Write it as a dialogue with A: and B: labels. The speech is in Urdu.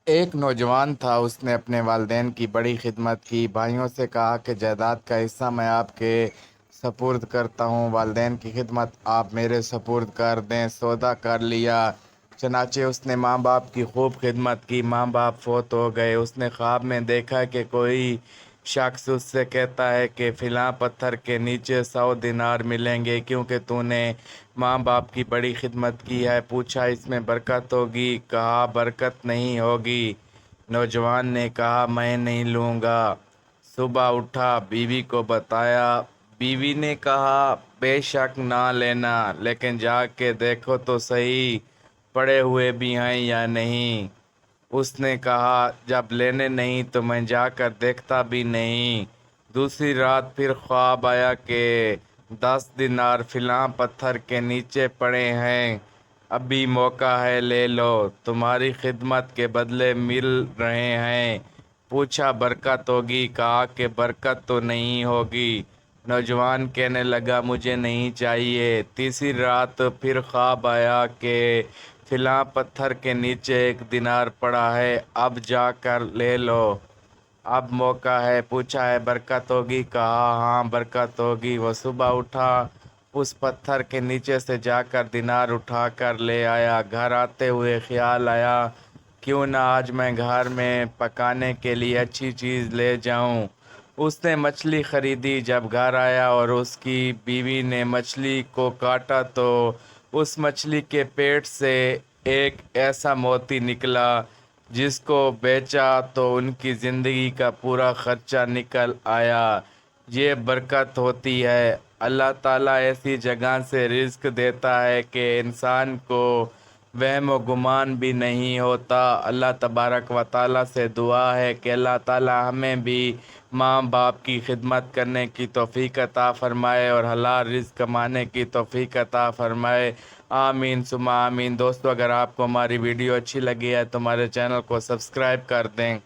A: ایک نوجوان تھا، اس نے اپنے والدین کی بڑی خدمت کی۔ بھائیوں سے کہا کہ جائیداد کا حصہ میں آپ کے سپرد کرتا ہوں، والدین کی خدمت آپ میرے سپرد کر دیں۔ سودا کر لیا۔ چنانچہ اس نے ماں باپ کی خوب خدمت کی۔ ماں باپ فوت ہو گئے۔ اس نے خواب میں دیکھا کہ کوئی شخص اس سے کہتا ہے کہ فلاں پتھر کے نیچے 100 دینار ملیں گے کیونکہ تو نے ماں باپ کی بڑی خدمت کی ہے۔ پوچھا اس میں برکت ہوگی؟ کہا برکت نہیں ہوگی۔ نوجوان نے کہا میں نہیں لوں گا۔ صبح اٹھا، بیوی کو بتایا۔ بیوی نے کہا بے شک نہ لینا، لیکن جا کے دیکھو تو صحیح پڑے ہوئے بھی ہیں یا نہیں۔ اس نے کہا جب لینے نہیں تو میں جا کر دیکھتا بھی نہیں۔ دوسری رات پھر خواب آیا کہ 10 دینار فلاں پتھر کے نیچے پڑے ہیں، ابھی موقع ہے، لے لو، تمہاری خدمت کے بدلے مل رہے ہیں۔ پوچھا برکت ہوگی؟ کہا کہ برکت تو نہیں ہوگی۔ نوجوان کہنے لگا مجھے نہیں چاہیے۔ تیسری رات پھر خواب آیا کہ فلاں پتھر کے نیچے 1 دینار پڑا ہے، اب جا کر لے لو، اب موقع ہے۔ پوچھا ہے برکت ہوگی؟ کہا ہاں برکت ہوگی۔ وہ صبح اٹھا، اس پتھر کے نیچے سے جا کر دینار اٹھا کر لے آیا۔ گھر آتے ہوئے خیال آیا کیوں نہ آج میں گھر میں پکانے کے لیے اچھی چیز لے جاؤں۔ اس نے مچھلی خریدی۔ جب گھر آیا اور اس کی بیوی نے مچھلی کو کاٹا تو اس مچھلی کے پیٹ سے ایک ایسا موتی نکلا جس کو بیچا تو ان کی زندگی کا پورا خرچہ نکل آیا۔ یہ برکت ہوتی ہے۔ اللہ تعالیٰ ایسی جگہ سے رزق دیتا ہے کہ انسان کو وہم و گمان بھی نہیں ہوتا۔ اللہ تبارک و تعالیٰ سے دعا ہے کہ اللہ تعالیٰ ہمیں بھی ماں باپ کی خدمت کرنے کی توفیق عطا فرمائے اور حلال رزق کمانے کی توفیق عطا فرمائے۔ آمین ثم آمین۔ دوستو اگر آپ کو ہماری ویڈیو اچھی لگی ہے تو ہمارے چینل کو سبسکرائب کر دیں۔